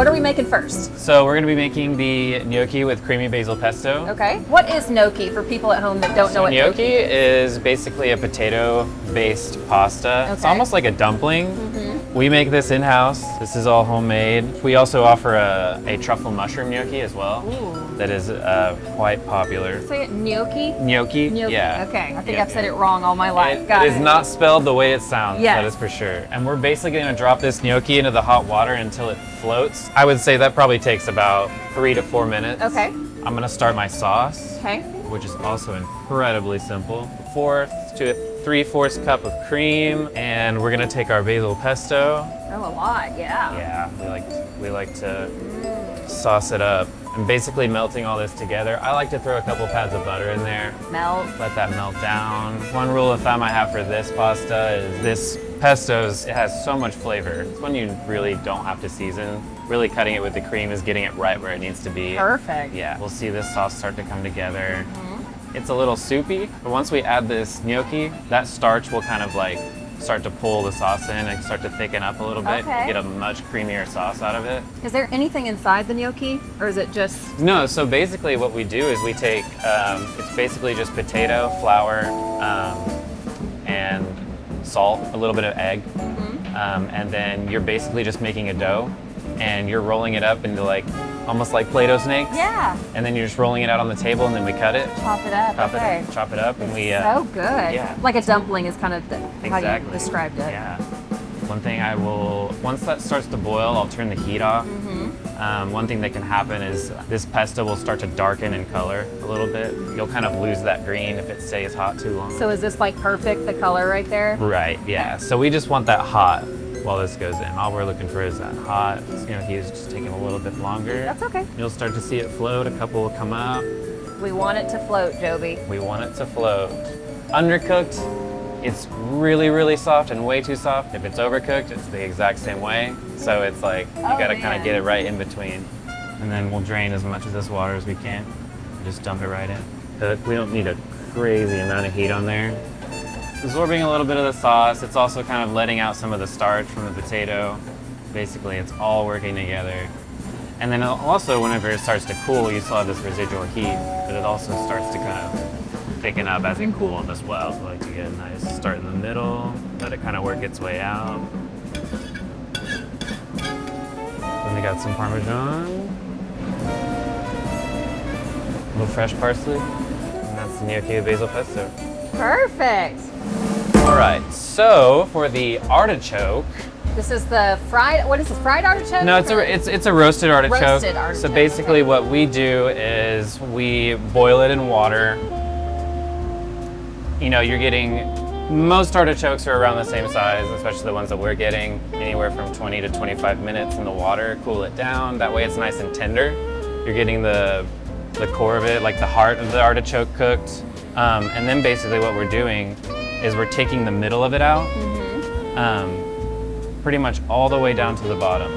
what are we making first? So we're gonna be making the gnocchi with creamy basil pesto. Okay. What is gnocchi for people at home that don't know what Gnocchi is basically a potato-based pasta. Okay. It's almost like a dumpling. We make this in-house. This is all homemade. We also offer a truffle mushroom gnocchi as well. Ooh. That is quite popular. Say it, gnocchi? Gnocchi? Gnocchi. Yeah. Okay, I think Yeah, I've said yeah. it wrong all my life. It Got is not spelled the way it sounds, Yes. that is for sure. And we're basically gonna drop this gnocchi into the hot water until it floats. I would say that probably takes about 3 to 4 minutes. Okay. I'm gonna start my sauce, Okay. which is also incredibly simple. 1/4 to 3/4 cup of cream, and we're gonna take our basil pesto. Oh, a lot, yeah. Yeah, we like to sauce it up. And basically melting all this together. I like to throw a couple pads of butter in there. Melt. Let that melt down. One rule of thumb I have for this pasta is this it has so much flavor. It's one you really don't have to season. Really cutting it with the cream is getting it right where it needs to be. Perfect. Yeah, we'll see this sauce start to come together. It's a little soupy, but once we add this gnocchi, that starch will kind of like start to pull the sauce in and start to thicken up a little bit. Okay. Get a much creamier sauce out of it. Is there anything inside the gnocchi, or is it just? No, so basically what we do is we take, it's basically just potato, flour, and salt, a little bit of egg, and then you're basically just making a dough, and you're rolling it up into like, almost like Play-Doh snakes. Yeah. And then you're just rolling it out on the table, and then we cut it. Chop it up. Okay. Chop it up, and we. So good. Yeah. Like a dumpling is kind of how Exactly. you described it. Yeah. One thing once that starts to boil, I'll turn the heat off. One thing that can happen is this pesto will start to darken in color a little bit. You'll kind of lose that green if it stays hot too long. So is this like perfect, the color right there? Right, yeah. So we just want that hot while this goes in. All we're looking for is that hot. This gnocchi is just taking a little bit longer. That's okay. You'll start to see it float. A couple will come up. We want it to float, Joby. We want it to float. Undercooked, it's really, really soft and way too soft. If it's overcooked, it's the exact same way. So it's like, you gotta kind of get it right in between. And then we'll drain as much of this water as we can. Just dump it right in. Cook. We don't need a crazy amount of heat on there. Absorbing a little bit of the sauce. It's also kind of letting out some of the starch from the potato. Basically, it's all working together. And then also, whenever it starts to cool, you still have this residual heat, but it also starts to kind of thicken up as it cools as well. So like to get a nice start in the middle, let it kind of work its way out. Then we got some Parmesan, a little fresh parsley, and that's the gnocchi with basil pesto. Perfect. All right, so for the artichoke. This is the fried, what is this, fried artichoke? No, it's a roasted artichoke. Roasted artichoke. So basically what we do is we boil it in water. You know, you're getting, most artichokes are around the same size, especially the ones that we're getting, anywhere from 20 to 25 minutes in the water, cool it down. That way it's nice and tender. You're getting the core of it, like the heart of the artichoke cooked. And then basically what we're doing is we're taking the middle of it out, pretty much all the way down to the bottom.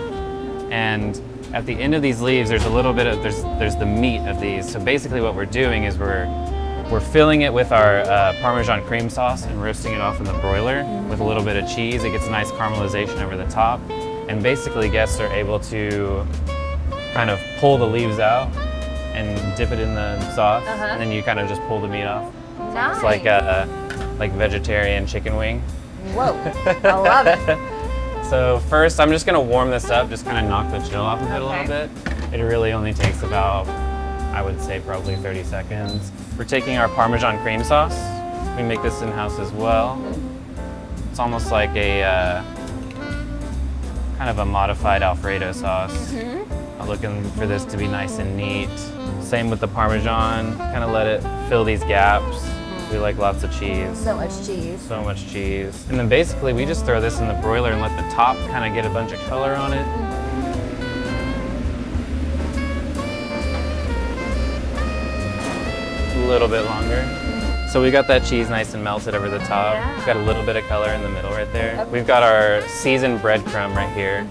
And at the end of these leaves, there's a little bit of, there's the meat of these. So basically what we're doing is we're filling it with our Parmesan cream sauce and roasting it off in the broiler with a little bit of cheese. It gets a nice caramelization over the top. And basically guests are able to kind of pull the leaves out and dip it in the sauce, and then you kind of just pull the meat off. Nice. It's like vegetarian chicken wing. Whoa, I love it. So first, I'm just gonna warm this up, just kind of knock the chill off of it a little bit. It really only takes about, I would say probably 30 seconds. We're taking our Parmesan cream sauce. We make this in-house as well. It's almost like a kind of a modified Alfredo sauce. I'm looking for this to be nice and neat. Same with the Parmesan, kind of let it fill these gaps. We like lots of cheese. So much cheese. So much cheese. And then basically we just throw this in the broiler and let the top kind of get a bunch of color on it. A little bit longer. So we got that cheese nice and melted over the top. Yeah. We've got a little bit of color in the middle right there. We've got our seasoned breadcrumb right here.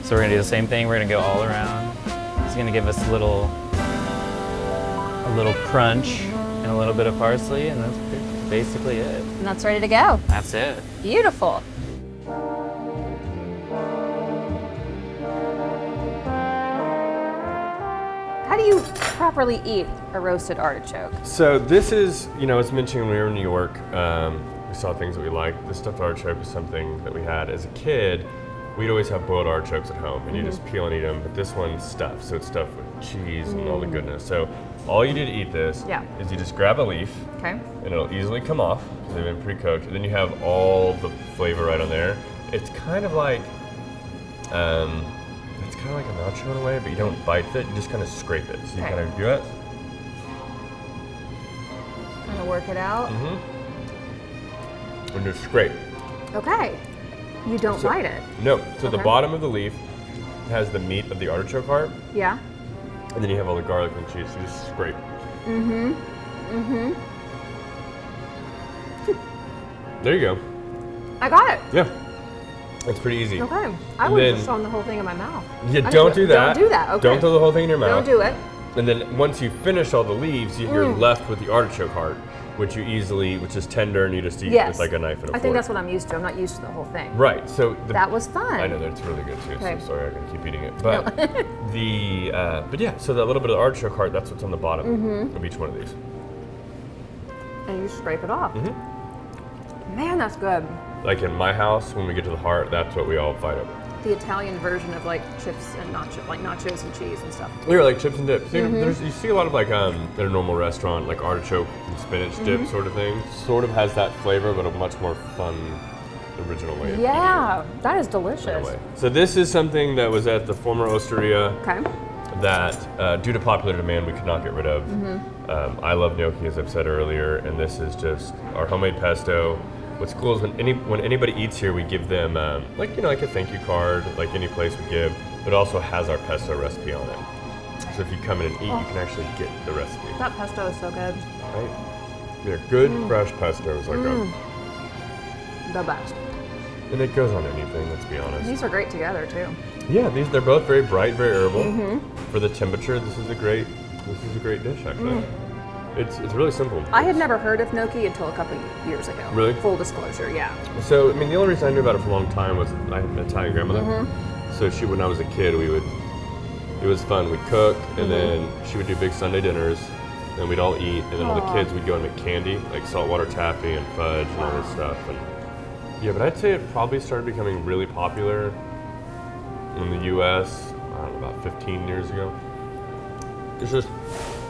So we're gonna do the same thing. We're gonna go all around. It's gonna give us a little crunch and a little bit of parsley, and that's basically it. And that's ready to go. That's it. Beautiful. how do you properly eat a roasted artichoke? So this is, you know, as mentioned when we were in New York, we saw things that we liked. The stuffed artichoke is something that we had as a kid. We'd always have boiled artichokes at home, and you just peel and eat them. But this one's stuffed, so it's stuffed with cheese and all the goodness. So all you do to eat this is you just grab a leaf, and it'll easily come off because they've been pre-cooked. And then you have all the flavor right on there. It's kind of like, it's kind of like a nacho in a way, but you don't bite it. You just kind of scrape it. So you kind of do it. Kind of work it out. And just scrape. Okay. You don't bite it. No. So the bottom of the leaf has the meat of the artichoke heart. Yeah. And then you have all the garlic and cheese. So you just scrape. There you go. I got it. Yeah. It's pretty easy. Okay. I would have just thrown the whole thing in my mouth. Yeah, don't do that. Don't do that. Okay. Don't throw the whole thing in your mouth. Don't do it. And then once you finish all the leaves, you're left with the artichoke heart, which is tender, and you just eat with like a knife and a fork. I think that's what I'm used to. I'm not used to the whole thing. Right. So that was fun. I know that's really good too. Okay. So sorry, I gotta keep eating it. But but yeah. So that little bit of artichoke heart, that's what's on the bottom of each one of these. And you scrape it off. Man, that's good. Like in my house, when we get to the heart, that's what we all fight over. The Italian version of like chips and nachos and cheese and stuff. Yeah, like chips and dips. You see a lot of like at a normal restaurant, like artichoke and spinach dip sort of thing. Sort of has that flavor, but a much more fun, original way of eating it. That is delicious. So this is something that was at the former Osteria. Okay. That, due to popular demand, we could not get rid of. I love gnocchi, as I've said earlier, and this is just our homemade pesto. What's cool is when anybody eats here, we give them like a thank you card, like any place we give, but it also has our pesto recipe on it. So if you come in and eat, you can actually get the recipe. That pesto is so good. Right? They're good, fresh pestos, like the best. And it goes on anything, let's be honest. And these are great together too. Yeah, they're both very bright, very herbal. For the temperature, this is a great dish actually. It's really simple. I had never heard of gnocchi until a couple years ago. Really? Full disclosure, yeah. So, I mean, the only reason I knew about it for a long time was I had an Italian grandmother. So when I was a kid, it was fun. We'd cook, and then she would do big Sunday dinners, and we'd all eat, and then all the kids, we'd go and make candy, like saltwater taffy and fudge and all this stuff. And yeah, but I'd say it probably started becoming really popular in the U.S., I don't know, about 15 years ago.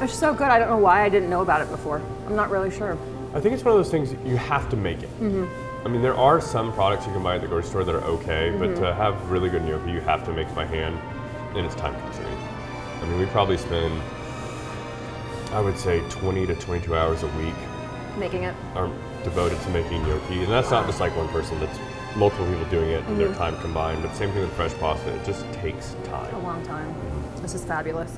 It's so good. I don't know why I didn't know about it before. I'm not really sure. I think it's one of those things you have to make it. I mean, there are some products you can buy at the grocery store that are okay, but to have really good gnocchi, you have to make by hand, and it's time consuming. I mean, we probably spend, I would say, 20 to 22 hours a week making it. Are devoted to making gnocchi, and that's not just like one person. That's multiple people doing it and their time combined. But same thing with fresh pasta. It just takes time. A long time. This is fabulous.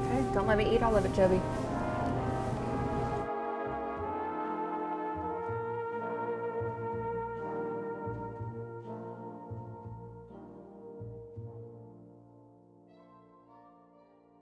Okay, don't let me eat all of it, Joby.